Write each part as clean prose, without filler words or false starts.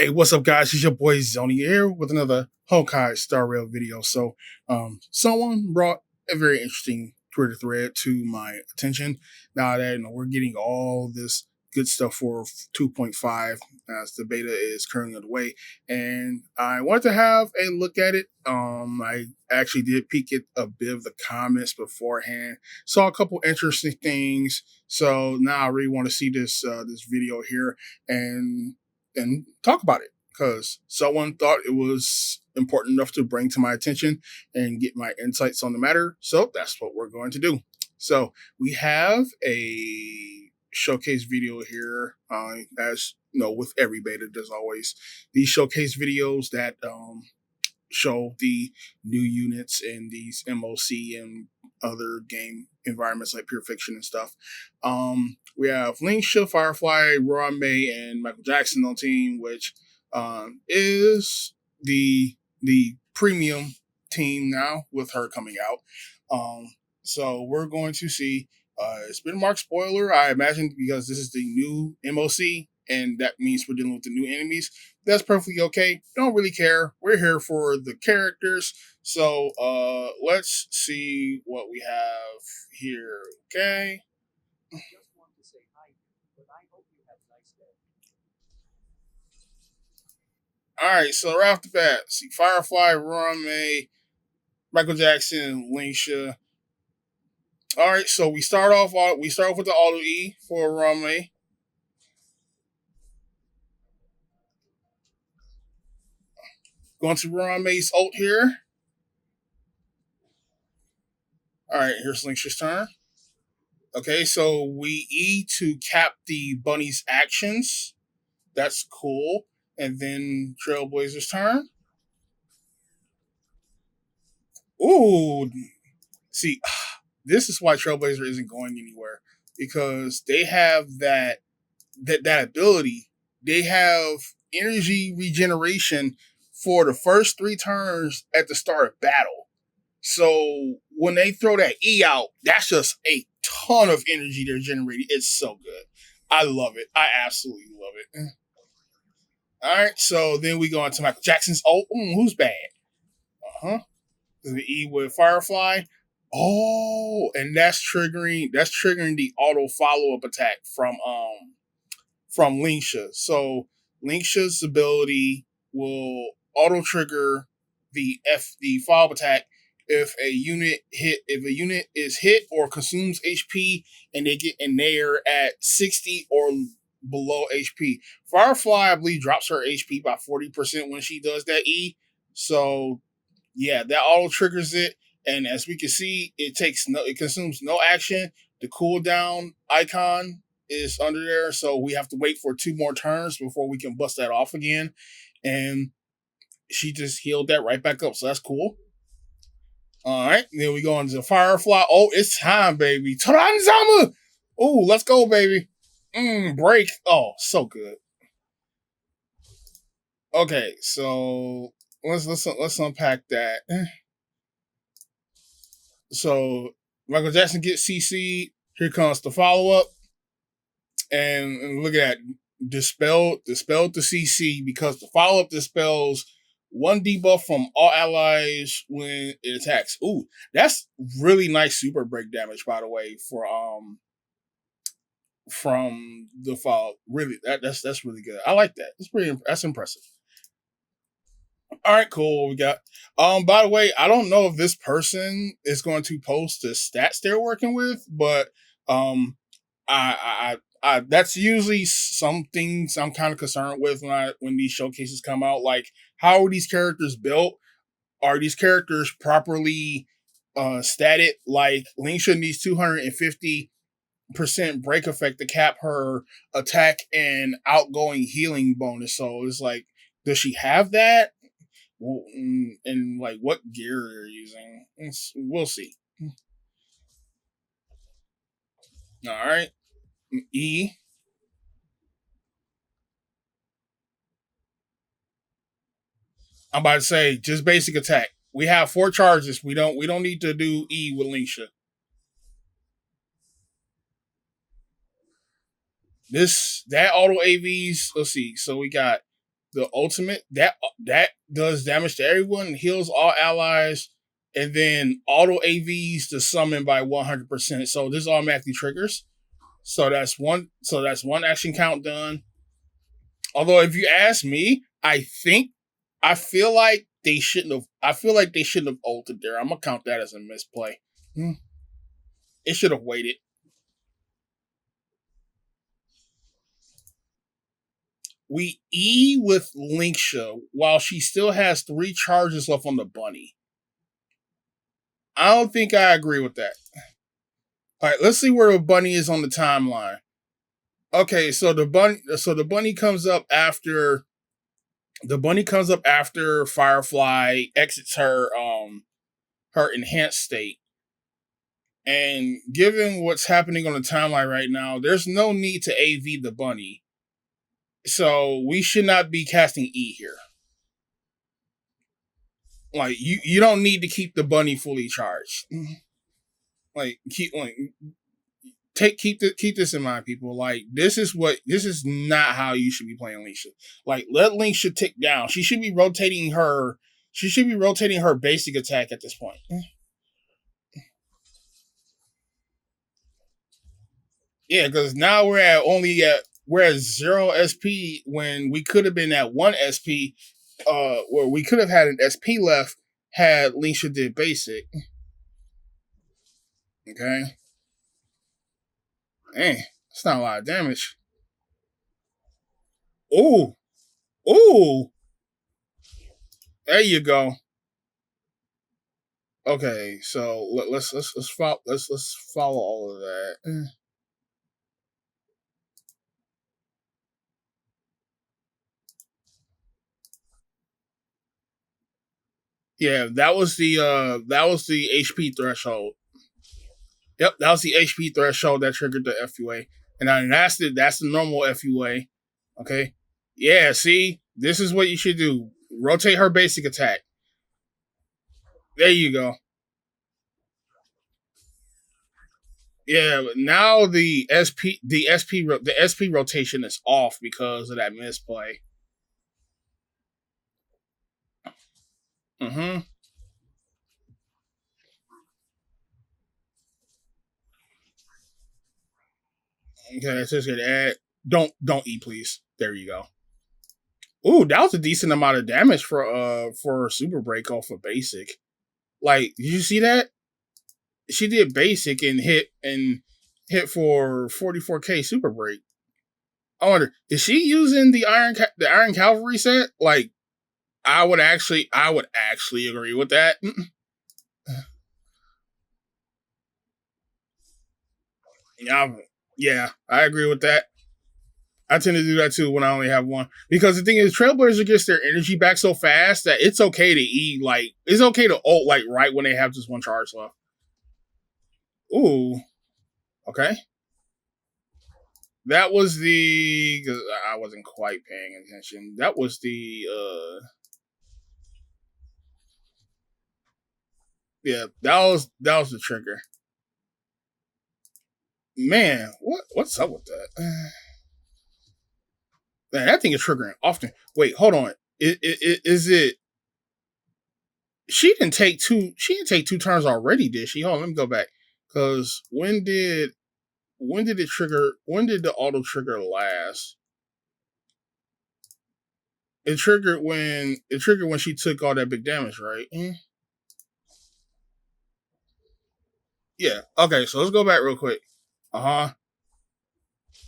Hey, what's up, guys? It's your boy Zoni here with another Honkai Star Rail video. Someone brought a very interesting Twitter thread to my attention. Now that we're getting all this good stuff for 2.5 as the beta is currently underway, and I wanted to have a look at it. I actually did peek at a bit of the comments beforehand, saw a couple interesting things. So now I really want to see this video here and talk about it because someone thought it was important enough to bring to my attention and get my insights on the matter. So that's what we're going to do. So we have a showcase video here, as you know, with every beta, there's always these showcase videos that show the new units in these MOC and other game environments like Pure Fiction and stuff. We have Lingsha, Firefly, Roy May, and Michael Jackson on team, which is the premium team now with her coming out. So we're going to see. It's been marked spoiler, I imagine, because this is the new MOC, and that means we're dealing with the new enemies. That's perfectly okay. Don't really care. We're here for the characters. So let's see what we have here. Okay. All right, so right off the bat, see Firefly, Ron May, Michael Jackson, Lingsha. All right, so we start off with the auto E for Ron May. Going to Ron May's ult here. All right, here's Lingsha's turn. Okay, so we E to cap the bunny's actions. That's cool. And then Trailblazer's turn. Ooh, see, this is why Trailblazer isn't going anywhere, because they have that ability. They have energy regeneration for the first 3 turns at the start of battle. So when they throw that E out, that's just a ton of energy they're generating. It's so good. I love it. I absolutely love it. All right, so then we go on to Michael Jackson's. Oh, who's bad? The E with Firefly. Oh, and that's triggering the auto follow up attack from Lingsha. So Lingsha's ability will auto trigger the follow up attack if a unit is hit or consumes HP and they're at 60 or below HP. Firefly, I believe, drops her HP by 40% when she does that E. So yeah, that auto triggers it, and as we can see, it consumes no action. The cooldown icon is under there, so we have to wait for 2 more turns before we can bust that off again. And she just healed that right back up, so that's cool. All right, then we go into Firefly. Oh, it's time, baby. Taranzama! Oh, let's go, baby. Break. Oh, so good. Okay, so let's unpack that. So Michael Jackson gets CC. Here comes the follow up, and look at that. Dispelled the CC because the follow up dispels 1 debuff from all allies when it attacks. Ooh, that's really nice super break damage, by the way, for from the follow. Really, that's really good. I like that. That's impressive. All right, cool. What we got. By the way, I don't know if this person is going to post the stats they're working with, but I that's usually some things I'm kind of concerned with when these showcases come out. Like, how are these characters built? Are these characters properly statted? Like, Lingsha needs 250% break effect to cap her attack and outgoing healing bonus. So it's like, does she have that? And like what gear they're using. We'll see. All right. E. I'm about to say just basic attack. We have 4 charges. We don't need to do E with Lingsha. That auto AVs. Let's see. So we got the ultimate that does damage to everyone, heals all allies, and then auto AVs to summon by 100%. So this automatically triggers. So that's one. So that's one action count done. Although, if you ask me, I feel like they shouldn't have. I feel like they shouldn't have ulted there. I'm gonna count that as a misplay. It should have waited. We E with Lingsha while she still has 3 charges left on the bunny. I don't think I agree with that. All right, let's see where the bunny is on the timeline. Okay, so the bunny comes up after Firefly exits her enhanced state. And given what's happening on the timeline right now, there's no need to AV the bunny. So we should not be casting E here. Like you don't need to keep the bunny fully charged. Like keep keep this in mind, people. Like this is not how you should be playing Lingsha. Like let Lingsha tick down. She should be rotating her. She should be rotating her basic attack at this point. Yeah, because now we're at 0 SP when we could have been at 1 SP, where we could have had an SP left had Lingsha did basic. Okay. Man, that's not a lot of damage. Ooh. Ooh. There you go. Okay, so let's follow all of that. Yeah, that was the HP threshold. Yep, that was the HP threshold that triggered the FUA, and that's the normal FUA. Okay, yeah. See, this is what you should do. Rotate her basic attack. There you go. Yeah, but now the SP rotation is off because of that misplay. Mm-hmm. Okay, let's just get add. Don't eat, please. There you go. Ooh, that was a decent amount of damage for super break off of basic. Like, did you see that? She did basic and hit for 44k super break. I wonder, is she using the Iron Cavalry set? Like, I would actually agree with that. Yeah, yeah, I agree with that. I tend to do that too when I only have one. Because the thing is, Trailblazer gets their energy back so fast that it's okay to eat, like, it's okay to ult, like, right when they have just one charge left. Ooh, okay. That was the, because I wasn't quite paying attention. That was yeah, that was the trigger. Man, what's up with that? Man, that thing is triggering often. Wait, hold on. Is it? She didn't take two. She didn't take 2 turns already, did she? Hold on, let me go back. Because when did it trigger? When did the auto trigger last? It triggered when she took all that big damage, right? Yeah. Okay, so let's go back real quick. Uh huh.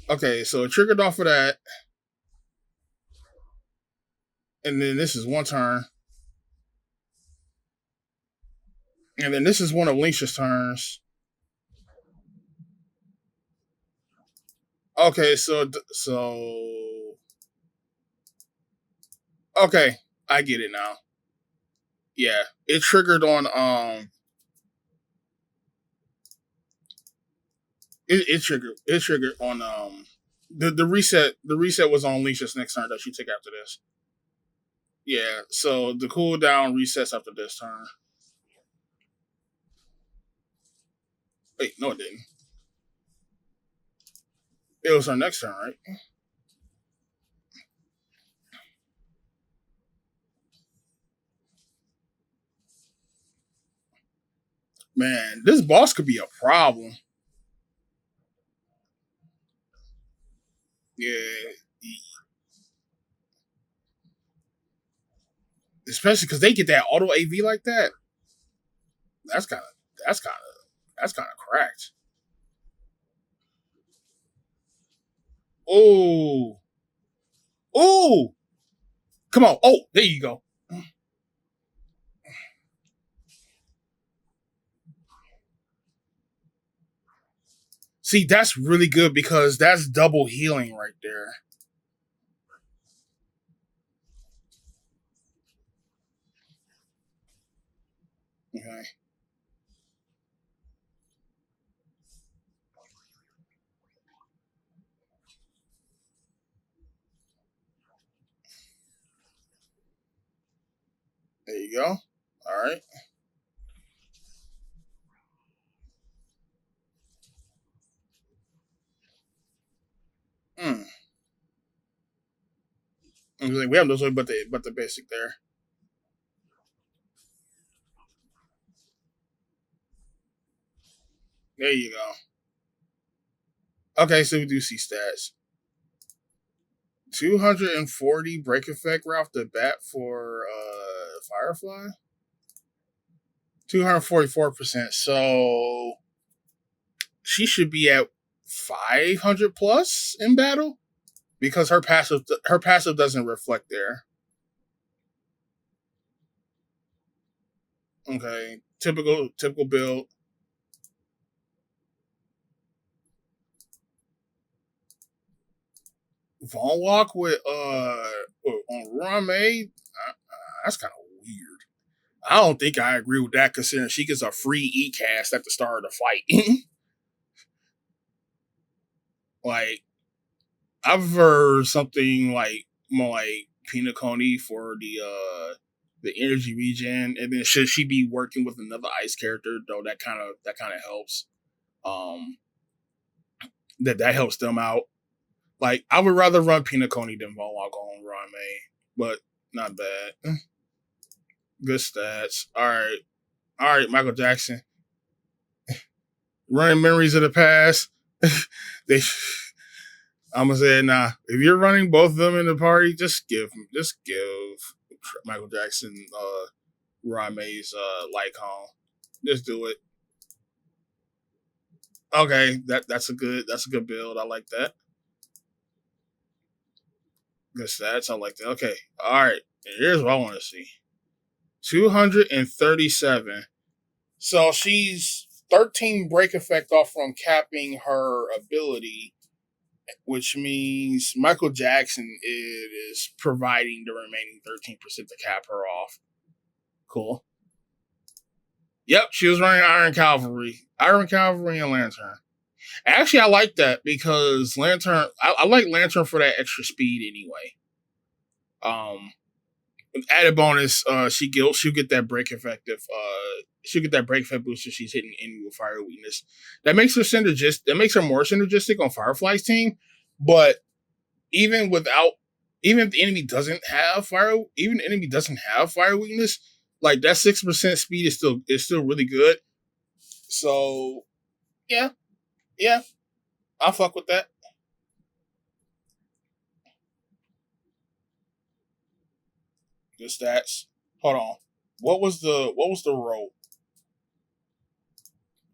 Okay, so it triggered off of that, and then this is 1 turn, and then this is one of Lingsha's turns. Okay, okay, I get it now. Yeah, it triggered on it triggered on the reset was on Lingsha's next turn that she took after this. Yeah, so the cooldown resets after this turn. Wait, no, it didn't. It was her next turn, right? Man, this boss could be a problem. Yeah, especially because they get that auto AV like that. That's kind of that's kind of that's kind of cracked. Oh, oh, come on! Oh, there you go. See, that's really good because that's double healing right there. Okay, there you go. All right. Mm. We have those, but the basic there. There you go. Okay, so we do see stats. 240 break effect right off the bat for Firefly. 244%. So she should be at 500 plus in battle because her passive doesn't reflect there. Okay, typical build. Von walk with on Rame. That's kind of weird. I don't think I agree with that considering she gets a free E cast at the start of the fight. Like I've heard something like more like Pinaconi for the energy regen, and then should she be working with another ice character though that kind of helps. Um, that helps them out. Like I would rather run Pinaconi than Volog on Rame, but not bad. Good stats. All right, Michael Jackson. Running memories of the past. they, I'm gonna say nah. If you're running both of them in the party, just give Michael Jackson Rame's Lycon. Just do it. Okay, that's a good build. I like that. Good stats. I like that. Okay. All right. Here's what I want to see. 237. So she's 13 break effect off from capping her ability, which means Michael Jackson is providing the remaining 13% to cap her off. Cool. Yep, she was running Iron Cavalry and Lantern. Actually, I like that because Lantern. I like Lantern for that extra speed anyway. Um, added bonus, she'll get that break effective. She'll get that break effect boost if she's hitting enemy with fire weakness. That makes her synergist. That makes her more synergistic on Firefly's team. But even without, even if the enemy doesn't have fire, even the enemy doesn't have fire weakness, like that 6% speed is still really good. So yeah, yeah, I'll fuck with that. Good stats. Hold on. What was the rope?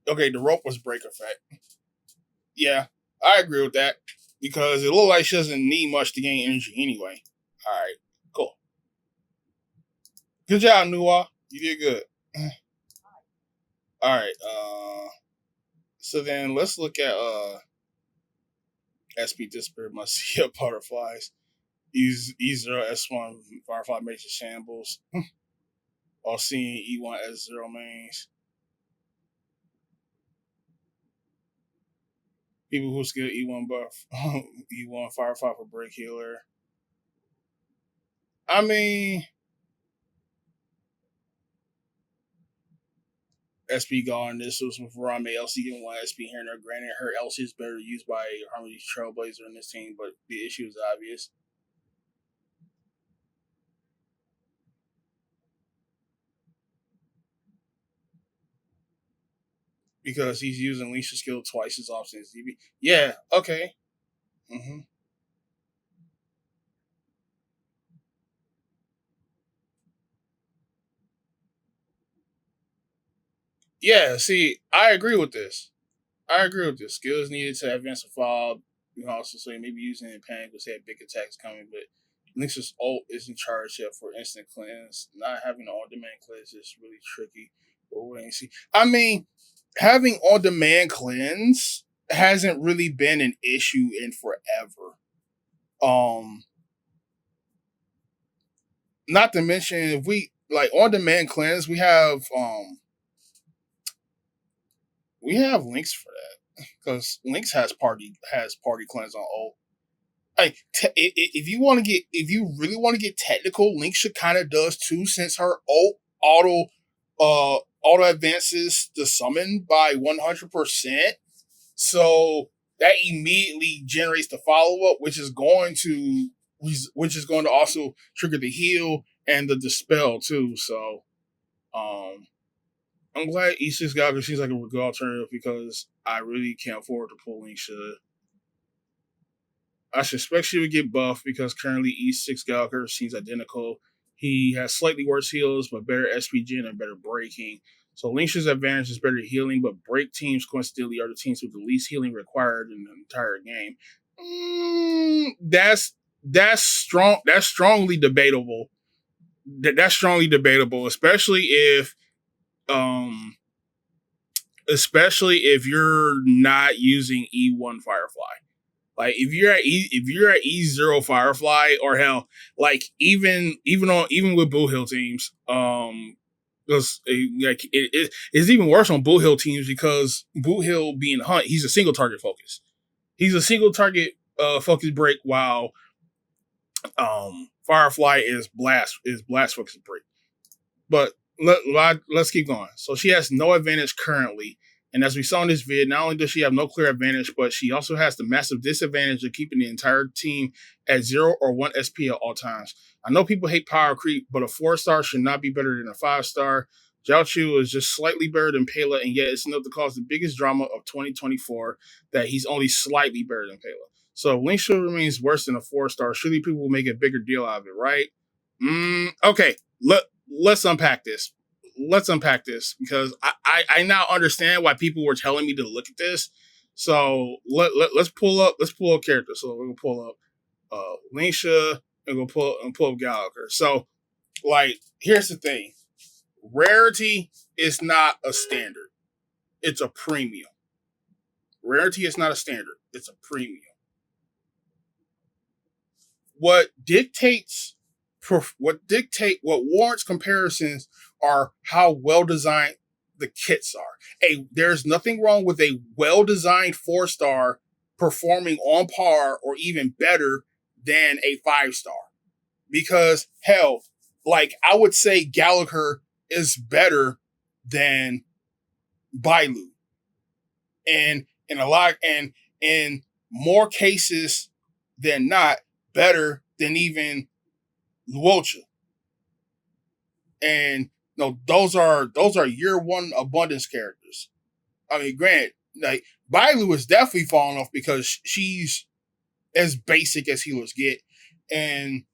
Okay, the rope was break effect. Yeah, I agree with that because it looks like she doesn't need much to gain energy anyway. All right, cool. Good job, Nua. You did good. All right. So then let's look at SP Disappear must see up butterflies. E0 S1 Firefly Major Shambles. While seeing E1 S0 mains. People who skill E1 buff, E1 Firefly for break healer. I mean, SP Garden, this was with Rame LC getting one SP here and there. Granted, her LC is better used by Harmony's Trailblazer in this team, but the issue is obvious. because he's using Lingsha skill twice as often as DB. Yeah, okay. hmm Yeah, see, I agree with this. I agree with this. Skills needed to advance the fall. You can also say maybe using it in panic because he had big attacks coming, but Link's ult isn't charged yet for instant cleanse. Not having an on demand cleanse is really tricky. But we're waiting to see. I mean, having on demand cleanse hasn't really been an issue in forever. Um, Not to mention if we like on demand cleanse, we have links for that because links has party cleanse on ult. Like if you want to get if you really want to get technical, Lingsha kind of does too, since her ult auto advances the summon by 100%. So that immediately generates the follow up, which is going to also trigger the heal and the dispel too. So um, I'm glad E6 Gallagher seems like a good alternative because I really can't afford to pull Lingsha. I suspect she would get buffed because currently E6 Gallagher seems identical. He has slightly worse heals, but better SPG and better breaking. So Lingsha's advantage is better healing, but break teams coincidentally are the teams with the least healing required in the entire game. That's strong. That's strongly debatable. That's strongly debatable, um, especially if you're not using E1 Firefly. Like if you're at E0 Firefly or hell, like even with Blue Hill teams, because it's even worse on Blue Hill teams because Blue Hill being Hunt, he's a single target focus. He's a single target focus break while Firefly is blast focus break. But let's keep going. So she has no advantage currently. And as we saw in this vid, not only does she have no clear advantage, but she also has the massive disadvantage of keeping the entire team at 0 or 1 SP at all times. I know people hate power creep, but a 4-star should not be better than a 5-star. Zhao Chu is just slightly better than Pela, and yet it's enough to cause the biggest drama of 2024 that he's only slightly better than Pela. So if Lingsha remains worse than a 4-star, surely people will make a bigger deal out of it, right? Okay, let's unpack this. Let's unpack this because I now understand why people were telling me to look at this. So let's pull up characters. So we're gonna pull up Lingsha and pull up Gallagher. So like here's the thing. Rarity is not a standard. It's a premium. Rarity is not a standard. It's a premium. What dictates what warrants comparisons are how well designed the kits are. There's nothing wrong with a well designed 4-star performing on par or even better than a 5-star. Because hell, like I would say Gallagher is better than Bailu. And in more cases than not, better than even Luocha. And no, those are year one abundance characters. I mean, granted, like Bailu is definitely falling off because she's as basic as healers get, and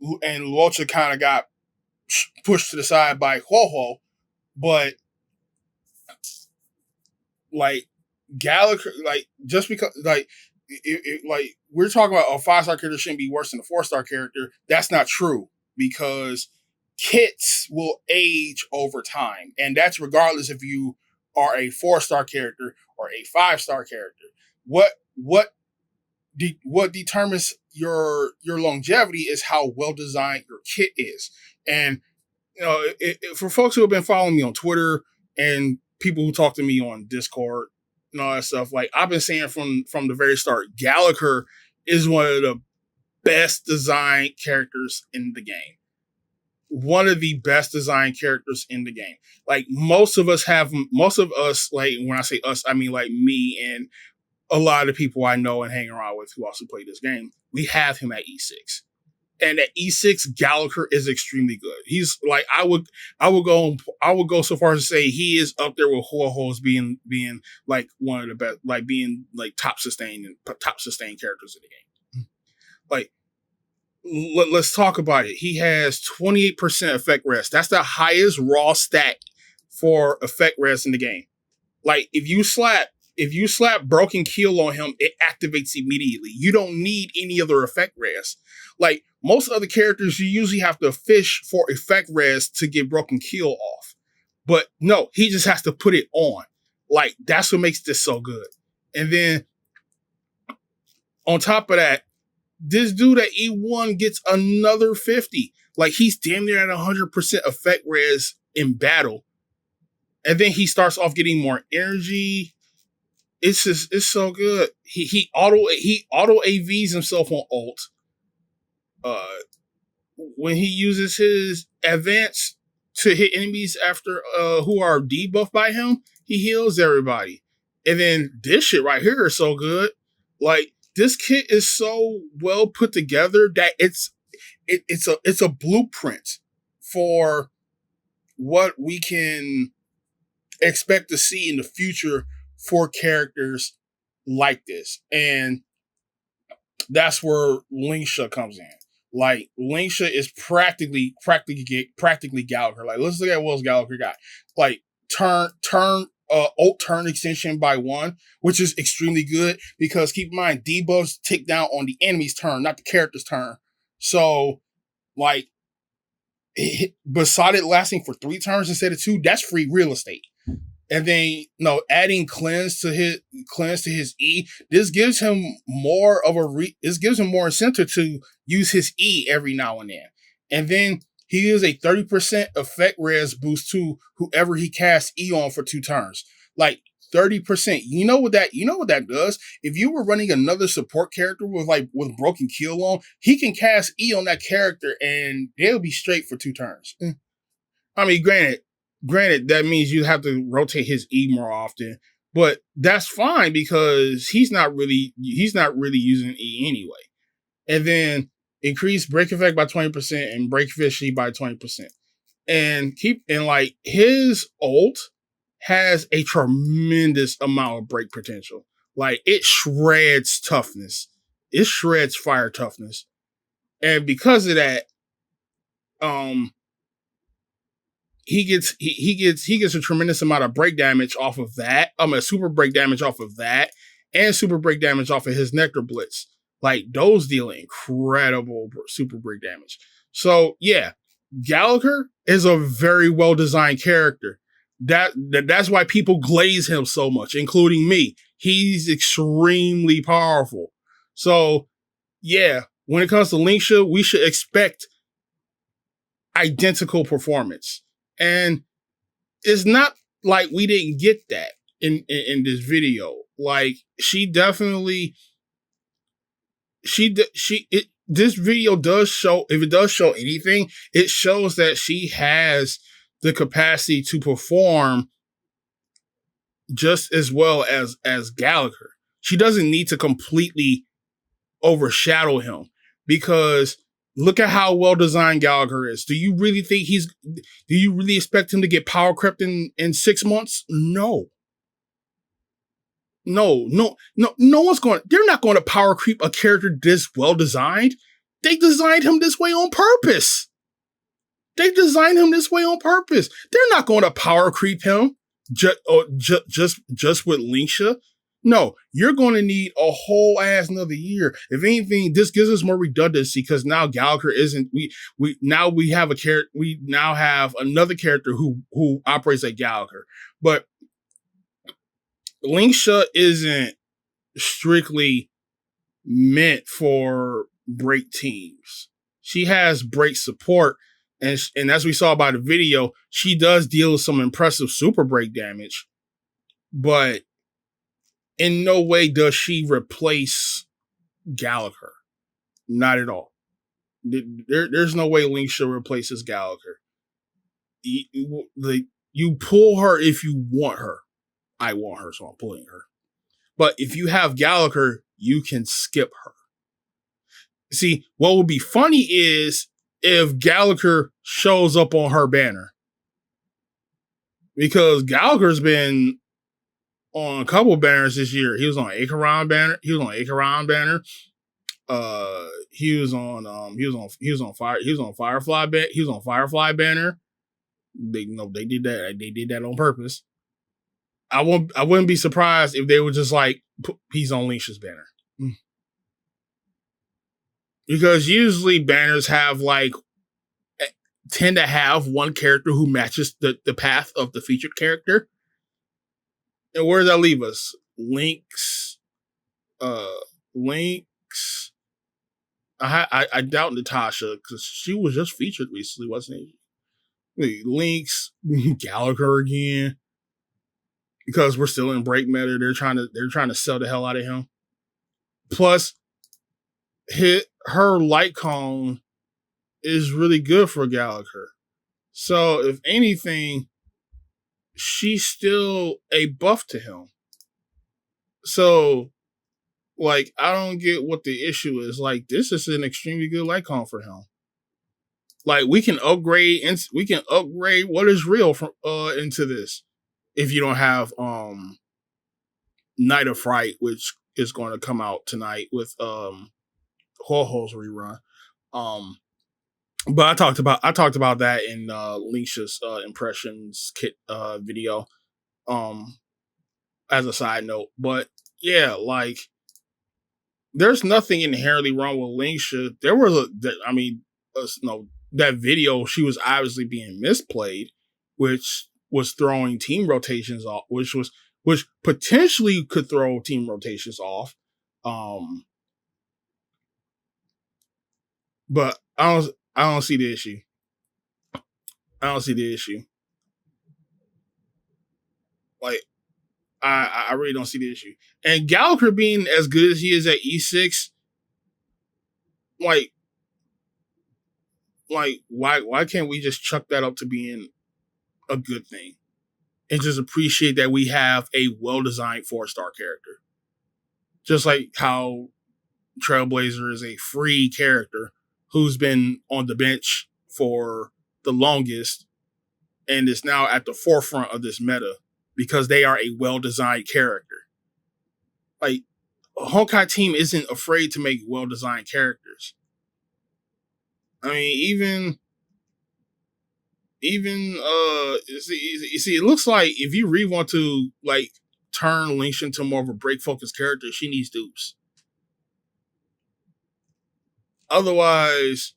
Luocha kind of got pushed to the side by Ho, but like Gallagher, like just because like we're talking about a 5-star character shouldn't be worse than a 4-star character. That's not true because kits will age over time, and that's regardless if you are a 4-star character or a 5-star character. What determines your longevity is how well designed your kit is, and for folks who have been following me on Twitter and people who talk to me on Discord and all that stuff, like I've been saying from the very start, Gallagher is one of the best designed characters in the game. One of the best designed characters in the game. Like most of us, like when I say us, I mean like me and a lot of the people I know and hang around with who also play this game. We have him at E6. And at E6, Gallagher is extremely good. He's like I would go so far as to say he is up there with Ho as being like one of the best, like being like top sustained characters in the game. Like let's talk about it. He has 28% effect rest. That's the highest raw stat for effect rest in the game. Like if you slap Broken Kill on him, it activates immediately. You don't need any other effect res. Like most other characters, you usually have to fish for effect res to get Broken Kill off. But no, he just has to put it on. Like that's what makes this so good. And then on top of that, this dude at E1 gets another 50. Like he's damn near at 100% effect res in battle. And then he starts off getting more energy. It's so good. He auto AVs himself on ult. When he uses his advance to hit enemies after who are debuffed by him, he heals everybody. And then this shit right here is so good. Like this kit is so well put together that it's a blueprint for what we can expect to see in the future for characters like this. And that's where Lingsha comes in. Like Lingsha is practically Gallagher. Like let's look at what else Gallagher got. Like ult turn extension by 1, which is extremely good because keep in mind debuffs tick down on the enemy's turn, not the character's turn. So like beside it lasting for 3 turns instead of 2, that's free real estate. And then adding cleanse to his E, this gives him more incentive to use his E every now and then. And then he gives a 30% effect res boost to whoever he casts E on for 2 turns. Like 30%. You know what that does? If you were running another support character with Broken Kill on, he can cast E on that character and they'll be straight for 2 turns. I mean, granted, that means you have to rotate his E more often, but that's fine because he's not really using E anyway. And then increase break effect by 20% and break efficiency by 20%. And his ult has a tremendous amount of break potential. Like it shreds toughness. It shreds fire toughness. And because of that, he gets a tremendous amount of break damage off of that. Super break damage off of that, and super break damage off of his Nectar Blitz. Like those deal incredible super break damage. So yeah, Gallagher is a very well designed character. That's why people glaze him so much, including me. He's extremely powerful. So yeah, when it comes to Lingsha, we should expect identical performance. And it's not like we didn't get that in this video. Like this video does show, if it does show anything, it shows that she has the capacity to perform just as well as Gallagher. She doesn't need to completely overshadow him because look at how well designed Gallagher is. Do you really expect him to get power crept in 6 months? No. No one's they're not going to power creep a character this well designed. They designed him this way on purpose. They're not going to power creep him just with Lingsha. No, you're going to need a whole ass another year. If anything, this gives us more redundancy because now Gallagher isn't. We now have another character who operates like Gallagher, but Lingsha isn't strictly meant for break teams. She has break support, and as we saw by the video, she does deal some impressive super break damage, but in no way does she replace Gallagher. Not at all. There's no way Lingsha replaces Gallagher. You pull her if you want her. I want her, so I'm pulling her. But if you have Gallagher, you can skip her. See, what would be funny is if Gallagher shows up on her banner, because Gallagher's been on a couple banners this year. He was on Acheron banner. He was on Acheron banner. He was on fire. He was on Firefly. He was on Firefly banner. They did that. They did that on purpose. I wouldn't be surprised if they were just like he's on Lingsha's banner. Because usually banners have like tend to have one character who matches the path of the featured character. And where does that leave us? Links. Links. I doubt Natasha because she was just featured recently, wasn't he? Links, Gallagher again. Because we're still in break meta, they're trying to sell the hell out of him. Plus, her light cone is really good for Gallagher. So if anything, she's still a buff to him. So, like, I don't get what the issue is. Like, this is an extremely good light cone for him. Like, we can upgrade what is real from into this. If you don't have Night of Fright, which is going to come out tonight with Ho-Ho's rerun. But I talked about that in Lingsha's impressions kit video. As a side note, but yeah, like there's nothing inherently wrong with Lingsha. There was that video she was obviously being misplayed, which was throwing team rotations off, which potentially could throw team rotations off. But I don't see the issue. I don't see the issue. Like I really don't see the issue. And Gallagher being as good as he is at E6, like why can't we just chuck that up to being a good thing and just appreciate that we have a well-designed 4-star character? Just like how Trailblazer is a free character who's been on the bench for the longest and is now at the forefront of this meta because they are a well-designed character. Like, a Honkai team isn't afraid to make well-designed characters. I mean, you see, it looks like if you really want to like turn Lingsha into more of a break focused character, she needs dupes. Otherwise,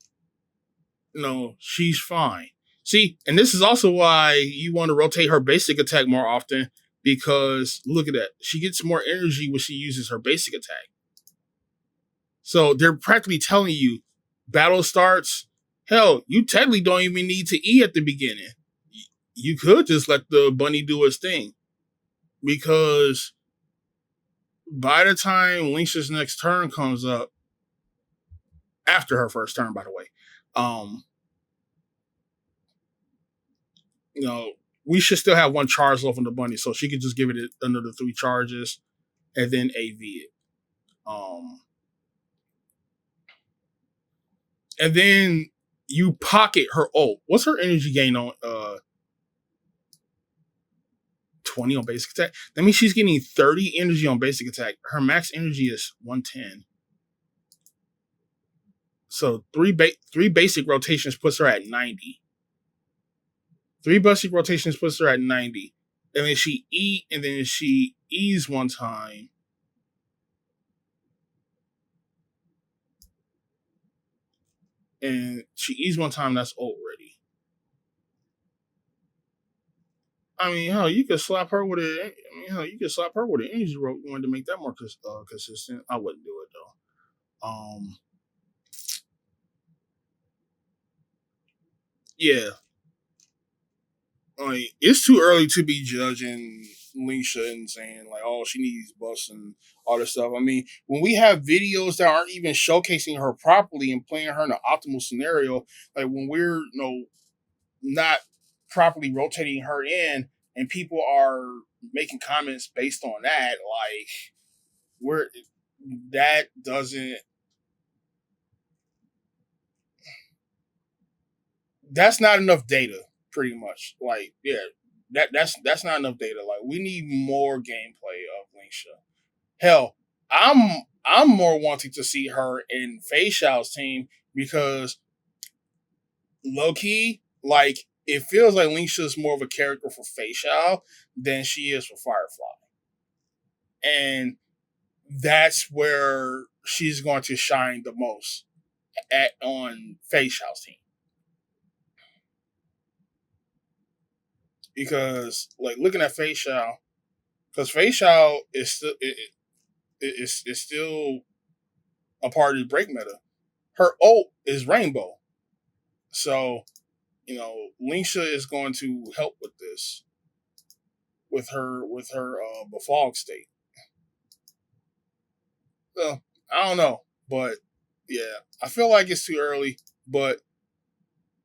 no, she's fine. See, and this is also why you want to rotate her basic attack more often, because look at that. She gets more energy when she uses her basic attack. So they're practically telling you, battle starts, hell, you technically don't even need to E at the beginning. You could just let the bunny do its thing. Because by the time Lingsha's next turn comes up, after her first turn, by the way, we should still have one charge left on the bunny, so she could just give it another 3 charges and then AV it. And then you pocket her ult. What's her energy gain on 20 on basic attack? That means she's getting 30 energy on basic attack. Her max energy is 110. So three basic rotations puts her at 90. 3 basic rotations puts her at 90. And then she E's one time. And she E's one time, that's ult ready. I mean, hell, you could slap her with it. You could slap her with an energy rope. You wanted to make that more consistent. I wouldn't do it though. Yeah, like it's too early to be judging Lingsha and saying like, oh, she needs buffs and all this stuff. I mean, when we have videos that aren't even showcasing her properly and playing her in an optimal scenario, like when we're not properly rotating her in, and people are making comments based on that, like that doesn't that's not enough data. Pretty much, like yeah, that's not enough data. Like we need more gameplay of Lingsha. Hell, I'm more wanting to see her in Fei Xiao's team because low key, like it feels like Lingsha is more of a character for Fei Xiao than she is for Firefly, and that's where she's going to shine the most at on Fei Xiao's team because like looking at Fei Xiao, because Fei Xiao is still is still a part of the break meta. Her ult is Rainbow, so Lingsha is going to help with this with her befog state. So I don't know, but yeah, I feel like it's too early. But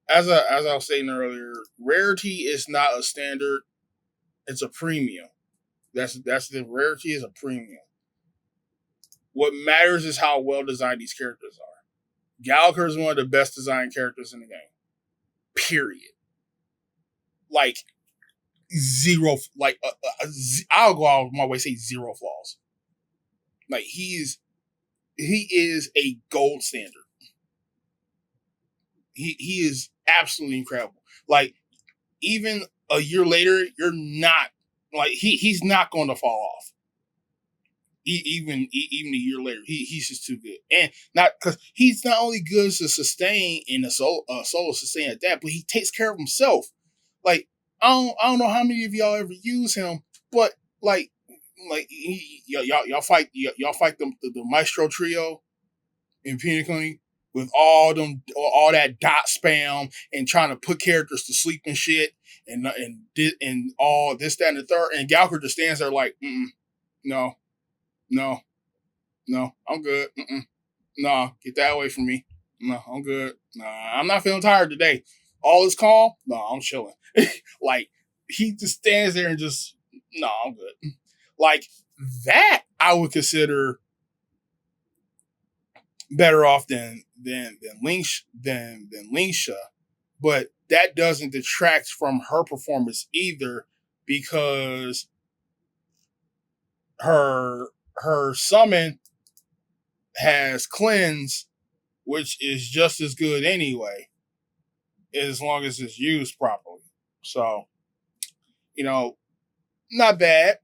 as I was saying earlier, rarity is not a standard; it's a premium. That's the rarity is a premium. What matters is how well designed these characters are. Gallagher is one of the best designed characters in the game. Period. Like zero. Like I'll go out of my way to say zero flaws. Like he is a gold standard. He is absolutely incredible. Like even a year later, you're not like he's not going to fall off. Even a year later, he's just too good, and not because he's not only good to sustain in a solo sustain at that, but he takes care of himself. Like I don't know how many of y'all ever use him, but y'all fight the Maestro trio in Pinnacle with all that dot spam and trying to put characters to sleep and shit and all this that and the third, and Galker just stands there like no no no I'm good. Nah, get that away from me. No, I'm good. Nah, I'm not feeling tired today. All is calm. No, I'm chilling. Like he just stands there and just no, I'm good. Like that, I would consider better off than Lingsha, but that doesn't detract from her performance either because her summon has cleanse, which is just as good anyway, as long as it's used properly. So, you know, not bad.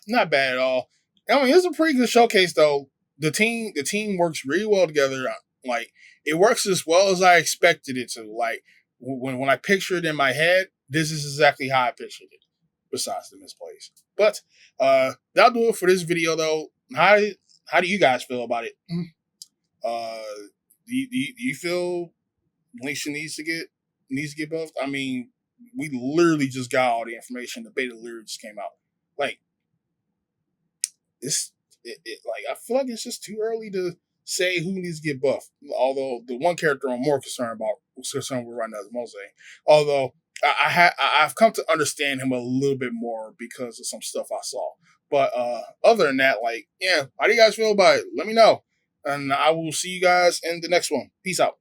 Not bad at all. I mean, it's a pretty good showcase though. The team works really well together. Like it works as well as I expected it to. Like when I pictured it in my head, this is exactly how I pictured it. Besides the misplays, but that'll do it for this video though. How do you guys feel about it? Uh, do you feel Lingsha needs to get buffed? I mean, we literally just got all the information. The beta literally just came out. Like like I feel like it's just too early to say who needs to get buffed. Although the one character I'm more concerned with right now is Mose. Although I've come to understand him a little bit more because of some stuff I saw. But other than that, like yeah, how do you guys feel about it? Let me know, and I will see you guys in the next one. Peace out.